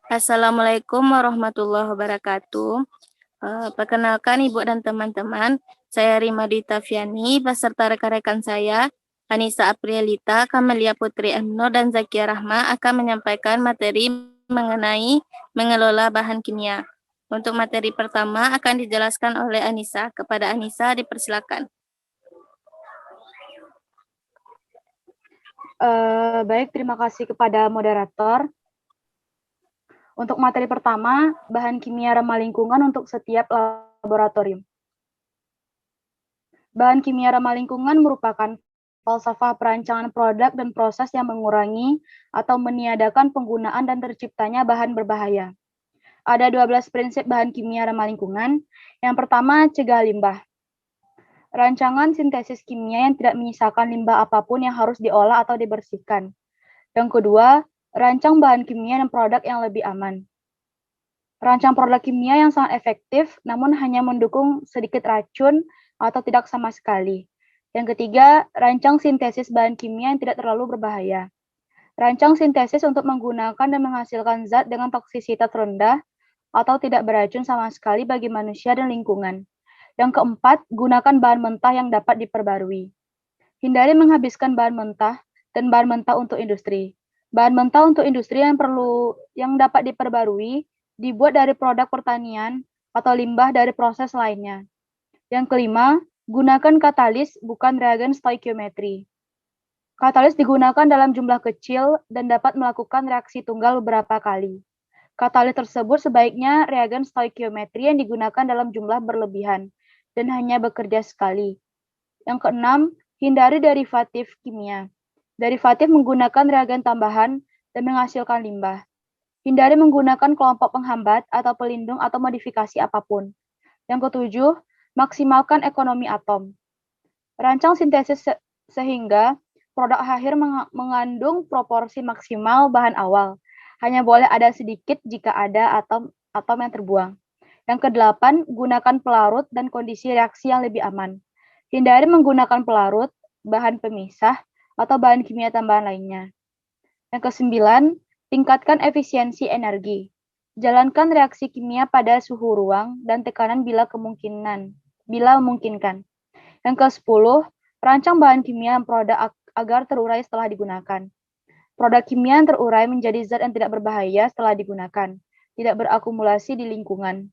Assalamualaikum warahmatullahi wabarakatuh. Perkenalkan Ibu dan teman-teman, saya Rima Dita Fiani beserta rekan-rekan saya, Anissa Aprialita, Kamelia Putri Emno, dan Zakia Rahma akan menyampaikan materi mengenai mengelola bahan kimia. Untuk materi pertama akan dijelaskan oleh Anissa. Kepada Anissa dipersilakan. Baik, terima kasih kepada moderator. Untuk materi pertama, bahan kimia ramah lingkungan untuk setiap laboratorium. Bahan kimia ramah lingkungan merupakan falsafah perancangan produk dan proses yang mengurangi atau meniadakan penggunaan dan terciptanya bahan berbahaya. Ada 12 prinsip bahan kimia ramah lingkungan. Yang pertama, cegah limbah. Rancangan sintesis kimia yang tidak menyisakan limbah apapun yang harus diolah atau dibersihkan. Yang kedua, rancang bahan kimia dan produk yang lebih aman. Rancang produk kimia yang sangat efektif, namun hanya mendukung sedikit racun atau tidak sama sekali. Yang ketiga, rancang sintesis bahan kimia yang tidak terlalu berbahaya. Rancang sintesis untuk menggunakan dan menghasilkan zat dengan toksisitas rendah atau tidak beracun sama sekali bagi manusia dan lingkungan. Yang keempat, gunakan bahan mentah yang dapat diperbarui. Hindari menghabiskan bahan mentah dan bahan mentah untuk industri. Bahan mentah untuk industri yang dapat diperbarui dibuat dari produk pertanian atau limbah dari proses lainnya. Yang kelima, gunakan katalis bukan reagen stoikiometri. Katalis digunakan dalam jumlah kecil dan dapat melakukan reaksi tunggal beberapa kali. Katalis tersebut sebaiknya reagen stoikiometri yang digunakan dalam jumlah berlebihan dan hanya bekerja sekali. Yang keenam, hindari derivatif kimia. Derivatif menggunakan reagen tambahan dan menghasilkan limbah. Hindari menggunakan kelompok penghambat atau pelindung atau modifikasi apapun. Yang ketujuh, maksimalkan ekonomi atom. Rancang sintesis sehingga produk akhir mengandung proporsi maksimal bahan awal. Hanya boleh ada sedikit jika ada atom yang terbuang. Yang kedelapan, gunakan pelarut dan kondisi reaksi yang lebih aman. Hindari menggunakan pelarut, bahan pemisah, atau bahan kimia tambahan lainnya. Yang kesembilan, tingkatkan efisiensi energi. Jalankan reaksi kimia pada suhu ruang dan tekanan bila memungkinkan. Yang ke-10, rancang bahan kimia dan produk agar terurai setelah digunakan. Produk kimia yang terurai menjadi zat yang tidak berbahaya setelah digunakan, tidak berakumulasi di lingkungan.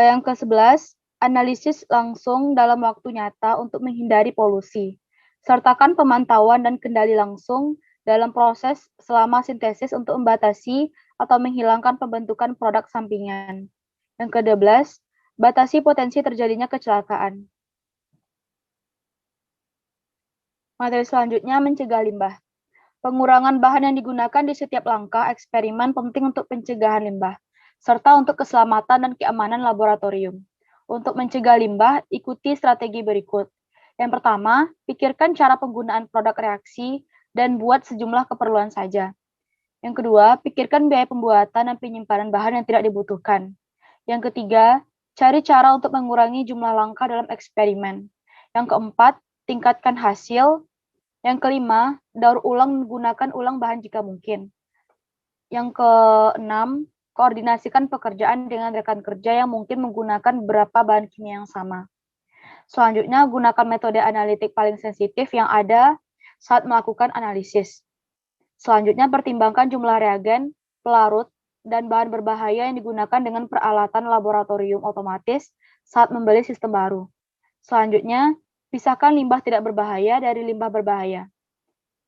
Yang ke-11, analisis langsung dalam waktu nyata untuk menghindari polusi. Sertakan pemantauan dan kendali langsung dalam proses selama sintesis untuk membatasi atau menghilangkan pembentukan produk sampingan. Yang ke-12, batasi potensi terjadinya kecelakaan. Materi selanjutnya, mencegah limbah. Pengurangan bahan yang digunakan di setiap langkah eksperimen penting untuk pencegahan limbah, serta untuk keselamatan dan keamanan laboratorium. Untuk mencegah limbah, ikuti strategi berikut. Yang pertama, pikirkan cara penggunaan produk reaksi dan buat sejumlah keperluan saja. Yang kedua, pikirkan biaya pembuatan dan penyimpanan bahan yang tidak dibutuhkan. Yang ketiga, cari cara untuk mengurangi jumlah langkah dalam eksperimen. Yang keempat, tingkatkan hasil. Yang kelima, daur ulang menggunakan ulang bahan jika mungkin. Yang keenam, koordinasikan pekerjaan dengan rekan kerja yang mungkin menggunakan beberapa bahan kimia yang sama. Selanjutnya, gunakan metode analitik paling sensitif yang ada saat melakukan analisis. Selanjutnya, pertimbangkan jumlah reagen, pelarut, dan bahan berbahaya yang digunakan dengan peralatan laboratorium otomatis saat membeli sistem baru. Selanjutnya, pisahkan limbah tidak berbahaya dari limbah berbahaya.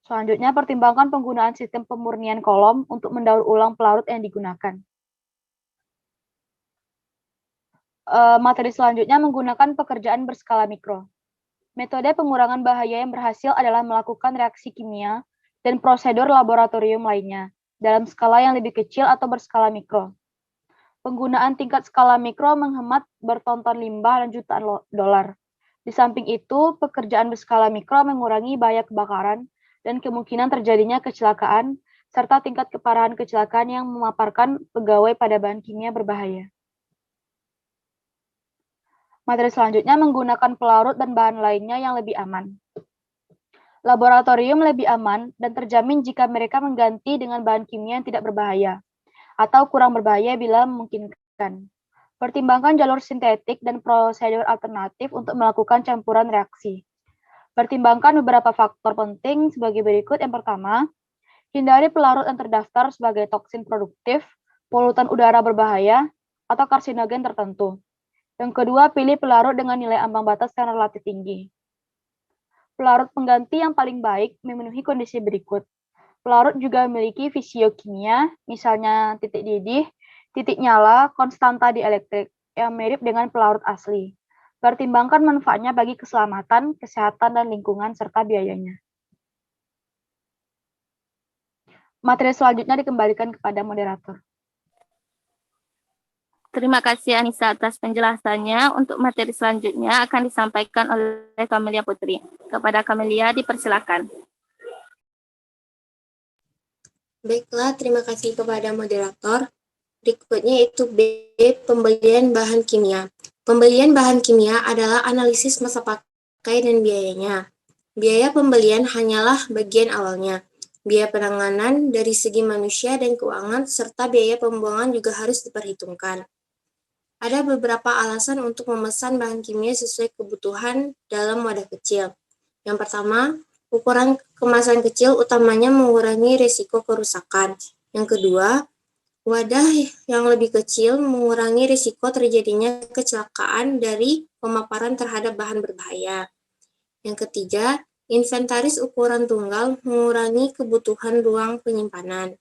Selanjutnya, pertimbangkan penggunaan sistem pemurnian kolom untuk mendaur ulang pelarut yang digunakan. Materi selanjutnya menggunakan pekerjaan berskala mikro. Metode pengurangan bahaya yang berhasil adalah melakukan reaksi kimia dan prosedur laboratorium lainnya dalam skala yang lebih kecil atau berskala mikro. Penggunaan tingkat skala mikro menghemat bertonton limbah dan jutaan dolar. Di samping itu, pekerjaan berskala mikro mengurangi bahaya kebakaran dan kemungkinan terjadinya kecelakaan, serta tingkat keparahan kecelakaan yang memaparkan pegawai pada bahan kimia berbahaya. Materi selanjutnya menggunakan pelarut dan bahan lainnya yang lebih aman. Laboratorium lebih aman dan terjamin jika mereka mengganti dengan bahan kimia yang tidak berbahaya atau kurang berbahaya bila memungkinkan. Pertimbangkan jalur sintetik dan prosedur alternatif untuk melakukan campuran reaksi. Pertimbangkan beberapa faktor penting sebagai berikut. Yang pertama, hindari pelarut yang terdaftar sebagai toksin produktif, polutan udara berbahaya, atau karsinogen tertentu. Yang kedua, pilih pelarut dengan nilai ambang batas yang relatif tinggi. Pelarut pengganti yang paling baik memenuhi kondisi berikut. Pelarut juga memiliki fisiokimia, misalnya titik didih, titik nyala, konstanta dielektrik, yang mirip dengan pelarut asli. Pertimbangkan manfaatnya bagi keselamatan, kesehatan, dan lingkungan, serta biayanya. Materi selanjutnya dikembalikan kepada moderator. Terima kasih Anissa atas penjelasannya. Untuk materi selanjutnya akan disampaikan oleh Kamelia Putri. Kepada Kamelia dipersilakan. Baiklah, terima kasih kepada moderator. Berikutnya itu B, pembelian bahan kimia. Pembelian bahan kimia adalah analisis masa pakai dan biayanya. Biaya pembelian hanyalah bagian awalnya. Biaya penanganan dari segi manusia dan keuangan serta biaya pembuangan juga harus diperhitungkan. Ada beberapa alasan untuk memesan bahan kimia sesuai kebutuhan dalam wadah kecil. Yang pertama, ukuran kemasan kecil utamanya mengurangi risiko kerusakan. Yang kedua, wadah yang lebih kecil mengurangi risiko terjadinya kecelakaan dari pemaparan terhadap bahan berbahaya. Yang ketiga, inventaris ukuran tunggal mengurangi kebutuhan ruang penyimpanan.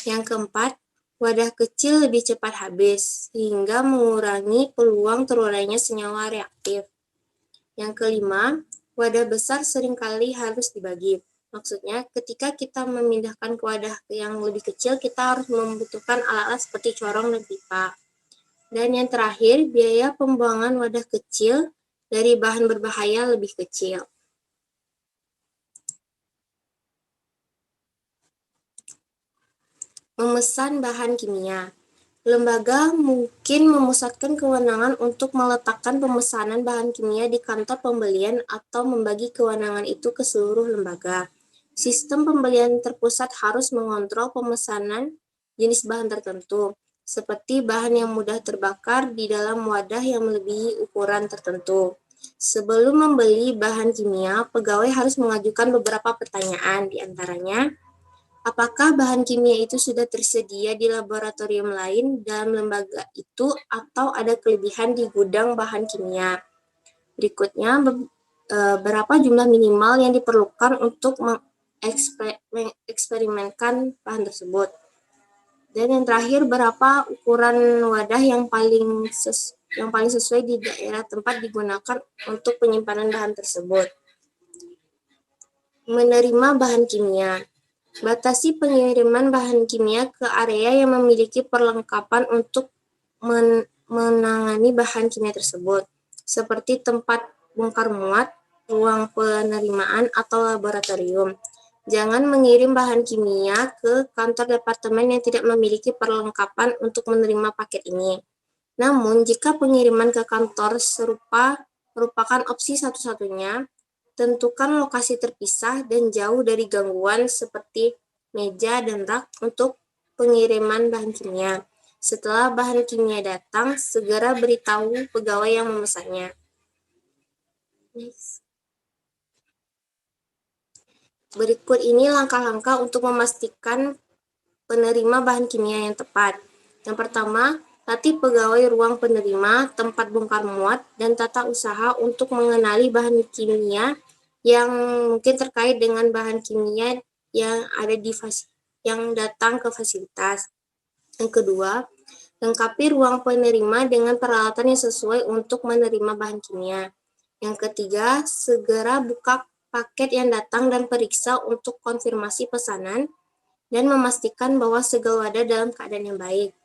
Yang keempat, wadah kecil lebih cepat habis, sehingga mengurangi peluang terurainya senyawa reaktif. Yang kelima, wadah besar seringkali harus dibagi. Maksudnya, ketika kita memindahkan ke wadah yang lebih kecil, kita harus membutuhkan alat-alat seperti corong dan pipa. Dan yang terakhir, biaya pembuangan wadah kecil dari bahan berbahaya lebih kecil. Memesan bahan kimia. Lembaga mungkin memusatkan kewenangan untuk meletakkan pemesanan bahan kimia di kantor pembelian atau membagi kewenangan itu ke seluruh lembaga. Sistem pembelian terpusat harus mengontrol pemesanan jenis bahan tertentu, seperti bahan yang mudah terbakar di dalam wadah yang melebihi ukuran tertentu. Sebelum membeli bahan kimia, pegawai harus mengajukan beberapa pertanyaan, di antaranya, apakah bahan kimia itu sudah tersedia di laboratorium lain dalam lembaga itu atau ada kelebihan di gudang bahan kimia? Berikutnya, berapa jumlah minimal yang diperlukan untuk mengeksperimenkan bahan tersebut? Dan yang terakhir, berapa ukuran wadah yang paling sesuai di daerah tempat digunakan untuk penyimpanan bahan tersebut? Menerima bahan kimia. Batasi pengiriman bahan kimia ke area yang memiliki perlengkapan untuk menangani bahan kimia tersebut, seperti tempat bongkar muat, ruang penerimaan, atau laboratorium. Jangan mengirim bahan kimia ke kantor departemen yang tidak memiliki perlengkapan untuk menerima paket ini. Namun, jika pengiriman ke kantor serupa merupakan opsi satu-satunya, tentukan lokasi terpisah dan jauh dari gangguan seperti meja dan rak untuk pengiriman bahan kimia. Setelah bahan kimia datang, segera beritahu pegawai yang memesannya. Berikut ini langkah-langkah untuk memastikan penerima bahan kimia yang tepat. Yang pertama, latih pegawai ruang penerima, tempat bongkar muat, dan tata usaha untuk mengenali bahan kimia yang mungkin terkait dengan bahan kimia yang ada yang datang ke fasilitas. Yang kedua, lengkapi ruang penerima dengan peralatan yang sesuai untuk menerima bahan kimia. Yang ketiga, segera buka paket yang datang dan periksa untuk konfirmasi pesanan dan memastikan bahwa segala wadah dalam keadaan yang baik.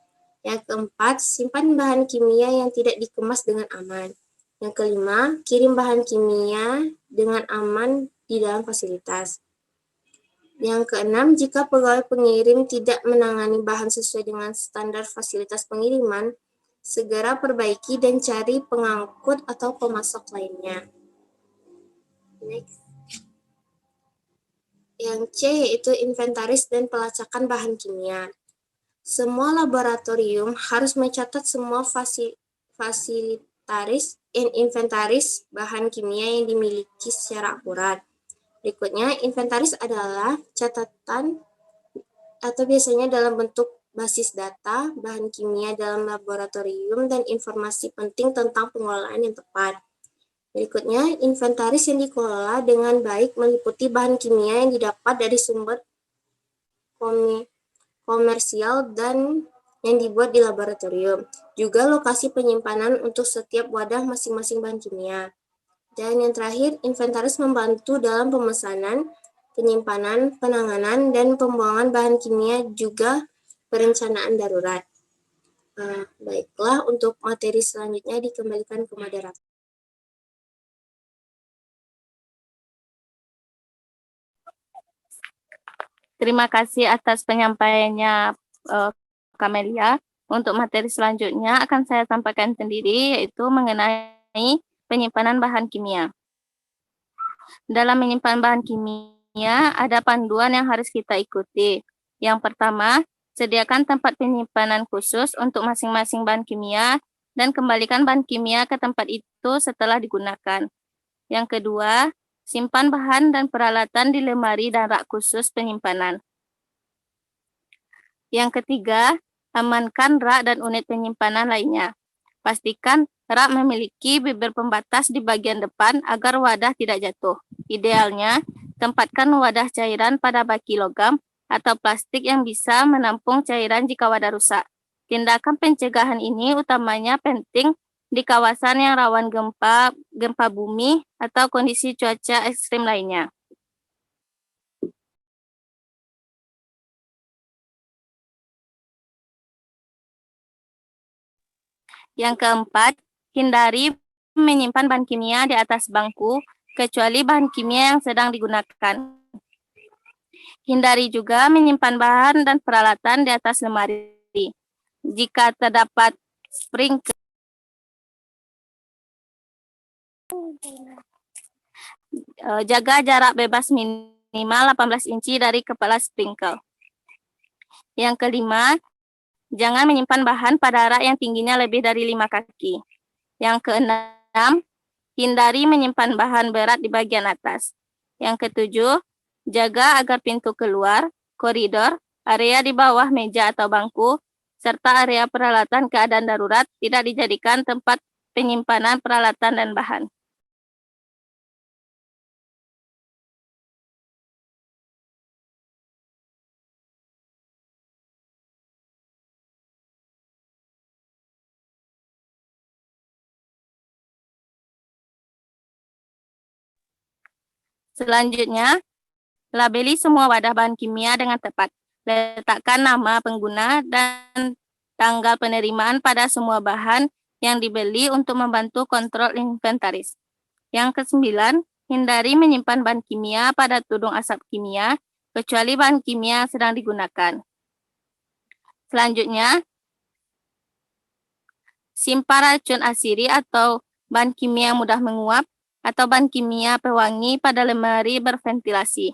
Yang keempat, simpan bahan kimia yang tidak dikemas dengan aman. Yang kelima, kirim bahan kimia dengan aman di dalam fasilitas. Yang keenam, jika pegawai pengirim tidak menangani bahan sesuai dengan standar fasilitas pengiriman, segera perbaiki dan cari pengangkut atau pemasok lainnya. Next. Yang C yaitu inventaris dan pelacakan bahan kimia. Semua laboratorium harus mencatat semua fasilitaris dan inventaris bahan kimia yang dimiliki secara akurat. Berikutnya, inventaris adalah catatan atau biasanya dalam bentuk basis data, bahan kimia dalam laboratorium, dan informasi penting tentang pengelolaan yang tepat. Berikutnya, inventaris yang dikelola dengan baik meliputi bahan kimia yang didapat dari sumber komersial dan yang dibuat di laboratorium. Juga lokasi penyimpanan untuk setiap wadah masing-masing bahan kimia. Dan yang terakhir, inventaris membantu dalam pemesanan, penyimpanan, penanganan, dan pembuangan bahan kimia, juga perencanaan darurat. Baiklah, untuk materi selanjutnya dikembalikan ke moderator. Terima kasih atas penyampaiannya, Kamelia. Untuk materi selanjutnya akan saya sampaikan sendiri, yaitu mengenai penyimpanan bahan kimia. Dalam menyimpan bahan kimia, ada panduan yang harus kita ikuti. Yang pertama, sediakan tempat penyimpanan khusus untuk masing-masing bahan kimia dan kembalikan bahan kimia ke tempat itu setelah digunakan. Yang kedua, simpan bahan dan peralatan di lemari dan rak khusus penyimpanan. Yang ketiga, amankan rak dan unit penyimpanan lainnya. Pastikan rak memiliki bibir pembatas di bagian depan agar wadah tidak jatuh. Idealnya, tempatkan wadah cairan pada baki logam atau plastik yang bisa menampung cairan jika wadah rusak. Tindakan pencegahan ini utamanya penting di kawasan yang rawan gempa bumi atau kondisi cuaca ekstrim lainnya. Yang keempat, hindari menyimpan bahan kimia di atas bangku, kecuali bahan kimia yang sedang digunakan. Hindari juga menyimpan bahan dan peralatan di atas lemari. Jika terdapat sprinkler, jaga jarak bebas minimal 18 inci dari kepala sprinkler. Yang kelima, jangan menyimpan bahan pada rak yang tingginya lebih dari 5 kaki. Yang keenam, hindari menyimpan bahan berat di bagian atas. Yang ketujuh, jaga agar pintu keluar, koridor, area di bawah meja atau bangku, serta area peralatan keadaan darurat tidak dijadikan tempat penyimpanan peralatan dan bahan. Selanjutnya, labeli semua wadah bahan kimia dengan tepat. Letakkan nama pengguna dan tanggal penerimaan pada semua bahan yang dibeli untuk membantu kontrol inventaris. Yang kesembilan, hindari menyimpan bahan kimia pada tudung asap kimia, kecuali bahan kimia yang sedang digunakan. Selanjutnya, simpan racun asiri atau bahan kimia yang mudah menguap atau bahan kimia pewangi pada lemari berventilasi.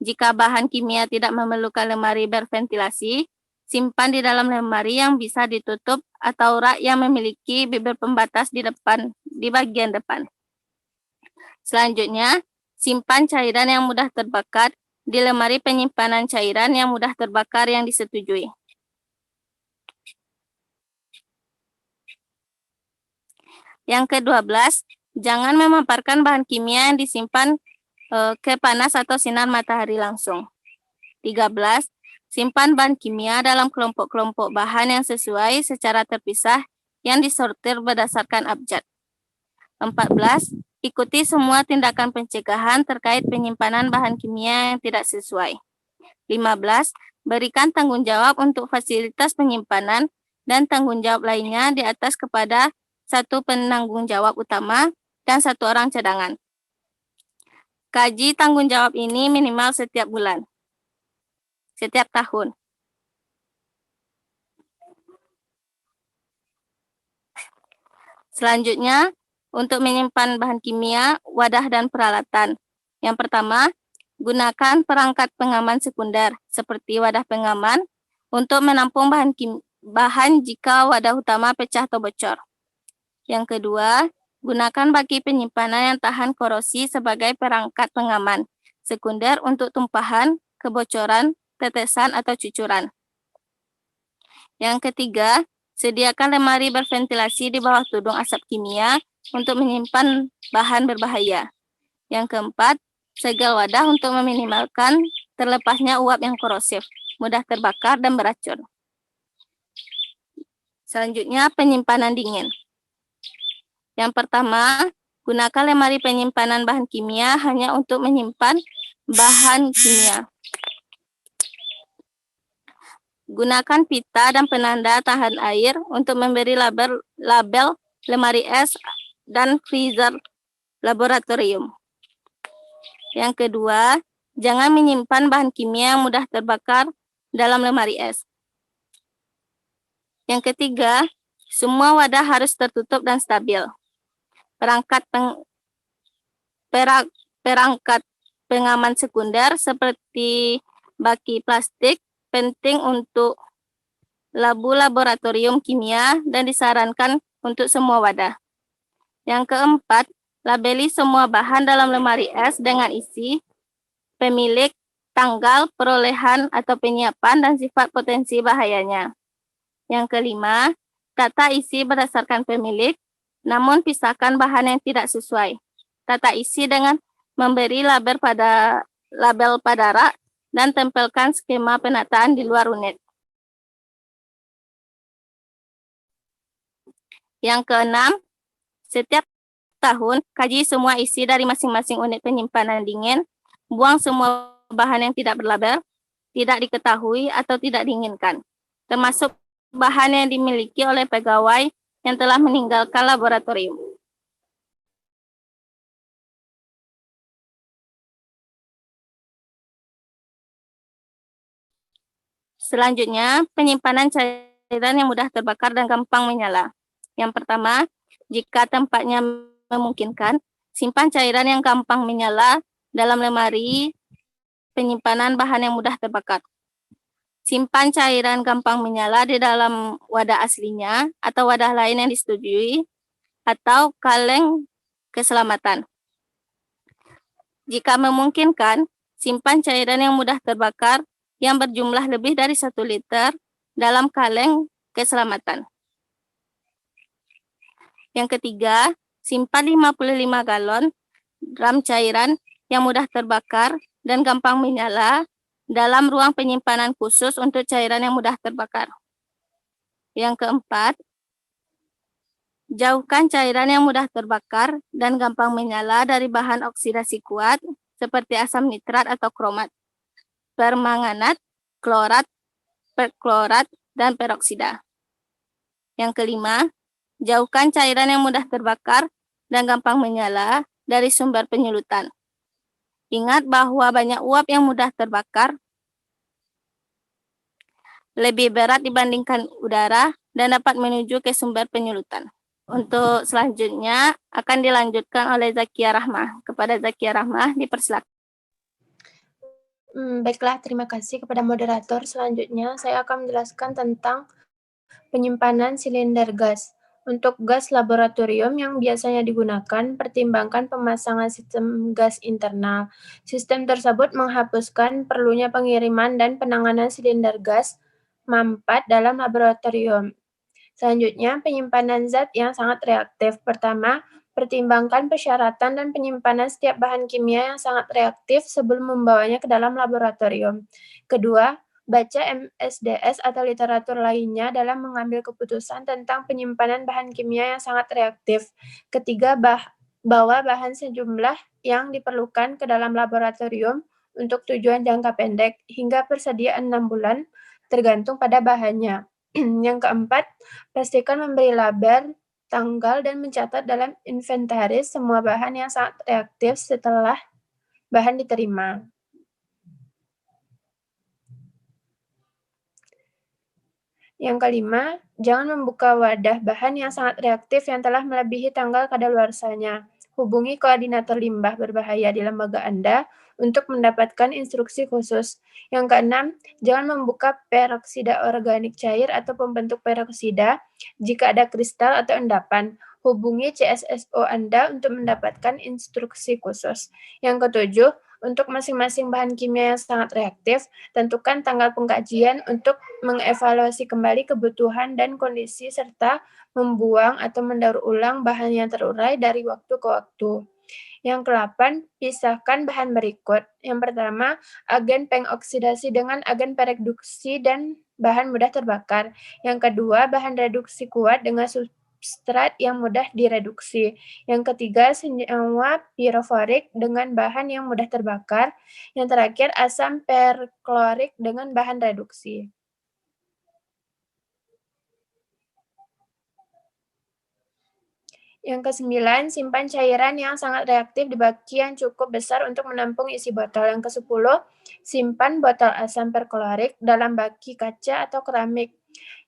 Jika bahan kimia tidak memerlukan lemari berventilasi, simpan di dalam lemari yang bisa ditutup atau rak yang memiliki bibir pembatas di bagian depan. Selanjutnya, simpan cairan yang mudah terbakar di lemari penyimpanan cairan yang mudah terbakar yang disetujui. Yang ke-12, jangan memaparkan bahan kimia yang disimpan ke panas atau sinar matahari langsung. 13, simpan bahan kimia dalam kelompok-kelompok bahan yang sesuai secara terpisah yang disortir berdasarkan abjad. 14, ikuti semua tindakan pencegahan terkait penyimpanan bahan kimia yang tidak sesuai. 15, berikan tanggung jawab untuk fasilitas penyimpanan dan tanggung jawab lainnya di atas kepada satu penanggung jawab utama dan satu orang cadangan. Kaji tanggung jawab ini minimal setiap bulan, setiap tahun. Selanjutnya, untuk menyimpan bahan kimia, wadah dan peralatan. Yang pertama, Gunakan perangkat pengaman sekunder seperti wadah pengaman untuk menampung bahan jika wadah utama pecah atau bocor. Yang kedua, gunakan baki penyimpanan yang tahan korosi sebagai perangkat pengaman sekunder untuk tumpahan, kebocoran, tetesan, atau cucuran. Yang ketiga, sediakan lemari berventilasi di bawah tudung asap kimia untuk menyimpan bahan berbahaya. Yang keempat, segel wadah untuk meminimalkan terlepasnya uap yang korosif, mudah terbakar dan beracun. Selanjutnya, penyimpanan dingin. Yang pertama, gunakan lemari penyimpanan bahan kimia hanya untuk menyimpan bahan kimia. Gunakan pita dan penanda tahan air untuk memberi label lemari es dan freezer laboratorium. Yang kedua, jangan menyimpan bahan kimia yang mudah terbakar dalam lemari es. Yang ketiga, semua wadah harus tertutup dan stabil. Perangkat pengaman sekunder seperti baki plastik penting untuk laboratorium kimia dan disarankan untuk semua wadah. Yang keempat, labeli semua bahan dalam lemari es dengan isi, pemilik, tanggal, perolehan atau penyiapan, dan sifat potensi bahayanya. Yang kelima, tata isi berdasarkan pemilik, namun pisahkan bahan yang tidak sesuai. Tata isi dengan memberi label pada rak dan tempelkan skema penataan di luar unit. Yang keenam, setiap tahun kaji semua isi dari masing-masing unit penyimpanan dingin, buang semua bahan yang tidak berlabel, tidak diketahui atau tidak diinginkan, termasuk bahan yang dimiliki oleh pegawai yang telah meninggalkan laboratorium. Selanjutnya, penyimpanan cairan yang mudah terbakar dan gampang menyala. Yang pertama, jika tempatnya memungkinkan, simpan cairan yang gampang menyala dalam lemari penyimpanan bahan yang mudah terbakar. Simpan cairan gampang menyala di dalam wadah aslinya atau wadah lain yang disetujui atau kaleng keselamatan. Jika memungkinkan, simpan cairan yang mudah terbakar yang berjumlah lebih dari 1 liter dalam kaleng keselamatan. Yang ketiga, simpan 55 galon drum cairan yang mudah terbakar dan gampang menyala dalam ruang penyimpanan khusus untuk cairan yang mudah terbakar. Yang keempat, jauhkan cairan yang mudah terbakar dan gampang menyala dari bahan oksidasi kuat seperti asam nitrat atau kromat, permanganat, klorat, perklorat, dan peroksida. Yang kelima, jauhkan cairan yang mudah terbakar dan gampang menyala dari sumber penyulutan. Ingat bahwa banyak uap yang mudah terbakar lebih berat dibandingkan udara dan dapat menuju ke sumber penyulutan. Untuk selanjutnya akan dilanjutkan oleh Zakia Rahmah. Kepada Zakia Rahmah, dipersilakan. Baiklah, terima kasih kepada moderator. Selanjutnya, saya akan menjelaskan tentang penyimpanan silinder gas. Untuk gas laboratorium yang biasanya digunakan, pertimbangkan pemasangan sistem gas internal. Sistem tersebut menghapuskan perlunya pengiriman dan penanganan silinder gas mampat dalam laboratorium. Selanjutnya, penyimpanan zat yang sangat reaktif. Pertama, pertimbangkan persyaratan dan penyimpanan setiap bahan kimia yang sangat reaktif sebelum membawanya ke dalam laboratorium. Kedua, baca MSDS atau literatur lainnya dalam mengambil keputusan tentang penyimpanan bahan kimia yang sangat reaktif. Ketiga, bawa bahan sejumlah yang diperlukan ke dalam laboratorium untuk tujuan jangka pendek hingga persediaan 6 bulan, tergantung pada bahannya. Yang keempat, pastikan memberi label, tanggal, dan mencatat dalam inventaris semua bahan yang sangat reaktif setelah bahan diterima. Yang kelima, jangan membuka wadah bahan yang sangat reaktif yang telah melebihi tanggal kadaluarsanya. Hubungi koordinator limbah berbahaya di lembaga Anda untuk mendapatkan instruksi khusus. Yang keenam, jangan membuka peroksida organik cair atau pembentuk peroksida jika ada kristal atau endapan. Hubungi CSSO Anda untuk mendapatkan instruksi khusus. Yang ketujuh, untuk masing-masing bahan kimia yang sangat reaktif, tentukan tanggal pengkajian untuk mengevaluasi kembali kebutuhan dan kondisi serta membuang atau mendaur ulang bahan yang terurai dari waktu ke waktu. Yang ke-8, pisahkan bahan berikut. Yang pertama, agen pengoksidasi dengan agen pereduksi dan bahan mudah terbakar. Yang kedua, bahan reduksi kuat dengan substrat yang mudah direduksi. Yang ketiga, senyawa piroforik dengan bahan yang mudah terbakar. Yang terakhir, asam perklorik dengan bahan reduksi. Yang ke-9, simpan cairan yang sangat reaktif di baki yang cukup besar untuk menampung isi botol. Yang ke-10, simpan botol asam perklorik dalam baki kaca atau keramik.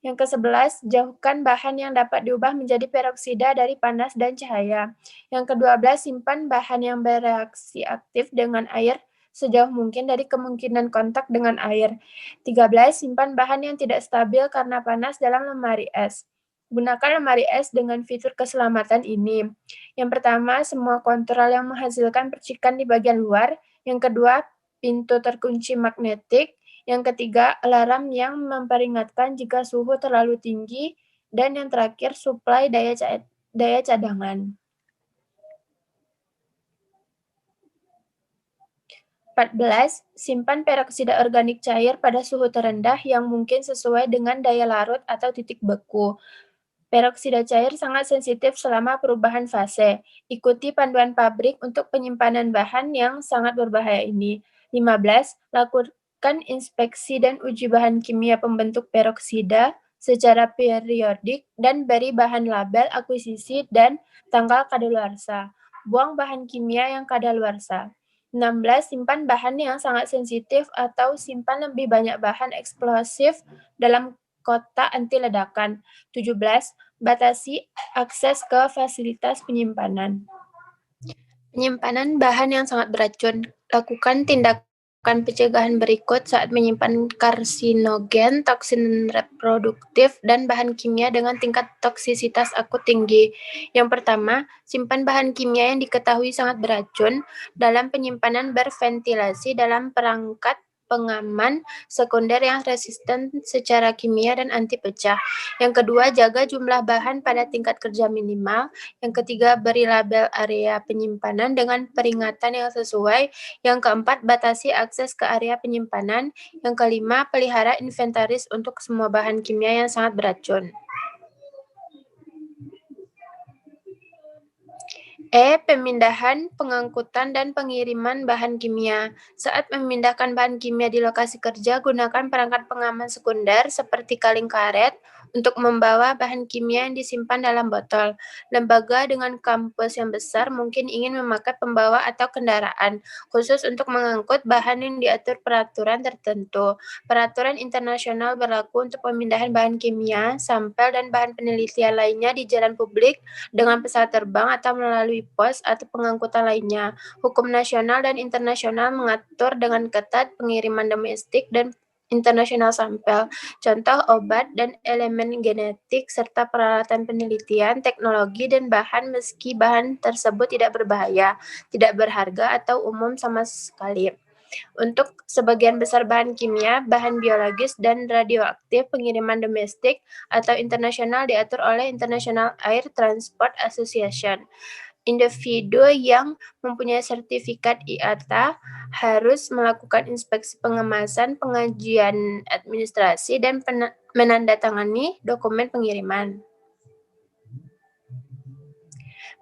Yang ke-11, jauhkan bahan yang dapat diubah menjadi peroksida dari panas dan cahaya. Yang ke-12, simpan bahan yang bereaksi aktif dengan air sejauh mungkin dari kemungkinan kontak dengan air. 13, simpan bahan yang tidak stabil karena panas dalam lemari es. Gunakan lemari es dengan fitur keselamatan ini. Yang pertama, semua kontrol yang menghasilkan percikan di bagian luar. Yang kedua, pintu terkunci magnetik. Yang ketiga, alarm yang memperingatkan jika suhu terlalu tinggi. Dan yang terakhir, suplai daya cadangan. 14. Simpan peroksida organik cair pada suhu terendah yang mungkin sesuai dengan daya larut atau titik beku. Peroksida cair sangat sensitif selama perubahan fase. Ikuti panduan pabrik untuk penyimpanan bahan yang sangat berbahaya ini. 15. Lakukan inspeksi dan uji bahan kimia pembentuk peroksida secara periodik dan beri bahan label akuisisi dan tanggal kadaluarsa. Buang bahan kimia yang kadaluarsa. 16. Simpan bahan yang sangat sensitif atau simpan lebih banyak bahan eksplosif dalam kotak anti ledakan. 17. Batasi akses ke fasilitas penyimpanan. Penyimpanan bahan yang sangat beracun. Lakukan tindakan pencegahan berikut saat menyimpan karsinogen, toksin reproduktif, dan bahan kimia dengan tingkat toksisitas akut tinggi. Yang pertama, simpan bahan kimia yang diketahui sangat beracun dalam penyimpanan berventilasi dalam perangkat pengaman sekunder yang resisten secara kimia dan anti pecah. Yang kedua, jaga jumlah bahan pada tingkat kerja minimal. Yang ketiga, beri label area penyimpanan dengan peringatan yang sesuai. Yang keempat, batasi akses ke area penyimpanan. Yang kelima, pelihara inventaris untuk semua bahan kimia yang sangat beracun. Pemindahan, pengangkutan, dan pengiriman bahan kimia. Saat memindahkan bahan kimia di lokasi kerja, gunakan perangkat pengaman sekunder seperti kaleng karet untuk membawa bahan kimia yang disimpan dalam botol. Lembaga dengan kampus yang besar mungkin ingin memakai pembawa atau kendaraan khusus untuk mengangkut bahan yang diatur peraturan tertentu. Peraturan internasional berlaku untuk pemindahan bahan kimia, sampel, dan bahan penelitian lainnya di jalan publik dengan pesawat terbang atau melalui pos atau pengangkutan lainnya. Hukum nasional dan internasional mengatur dengan ketat pengiriman domestik dan internasional sampel, contoh obat dan elemen genetik, serta peralatan penelitian, teknologi, dan bahan meski bahan tersebut tidak berbahaya, tidak berharga, atau umum sama sekali. Untuk sebagian besar bahan kimia, bahan biologis, dan radioaktif, pengiriman domestik atau internasional diatur oleh International Air Transport Association. Individu yang mempunyai sertifikat IATA harus melakukan inspeksi pengemasan, pengajian administrasi, dan menandatangani dokumen pengiriman.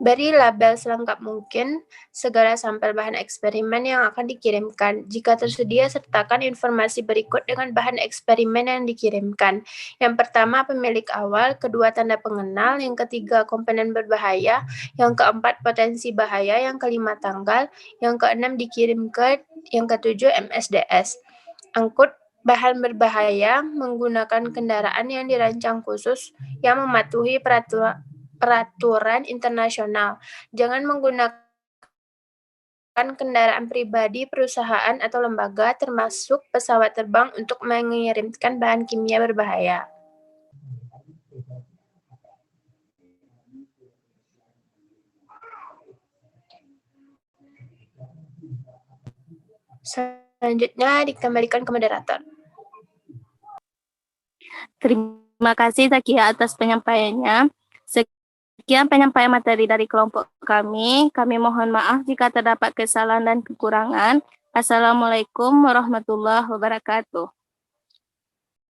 Beri label selengkap mungkin segala sampel bahan eksperimen yang akan dikirimkan. Jika tersedia, sertakan informasi berikut dengan bahan eksperimen yang dikirimkan. Yang pertama, pemilik awal. Kedua, tanda pengenal. Yang ketiga, komponen berbahaya. Yang keempat, potensi bahaya. Yang kelima, tanggal. Yang keenam, dikirim ke. Yang ketujuh, MSDS. Angkut bahan berbahaya menggunakan kendaraan yang dirancang khusus yang mematuhi peraturan peraturan internasional. Jangan menggunakan kendaraan pribadi, perusahaan, atau lembaga, termasuk pesawat terbang, untuk mengirimkan bahan kimia berbahaya. Selanjutnya dikembalikan ke moderator. Terima kasih Zakia atas penyampaiannya. Sekian penyampaian materi dari kelompok kami. Kami mohon maaf jika terdapat kesalahan dan kekurangan. Assalamualaikum warahmatullahi wabarakatuh.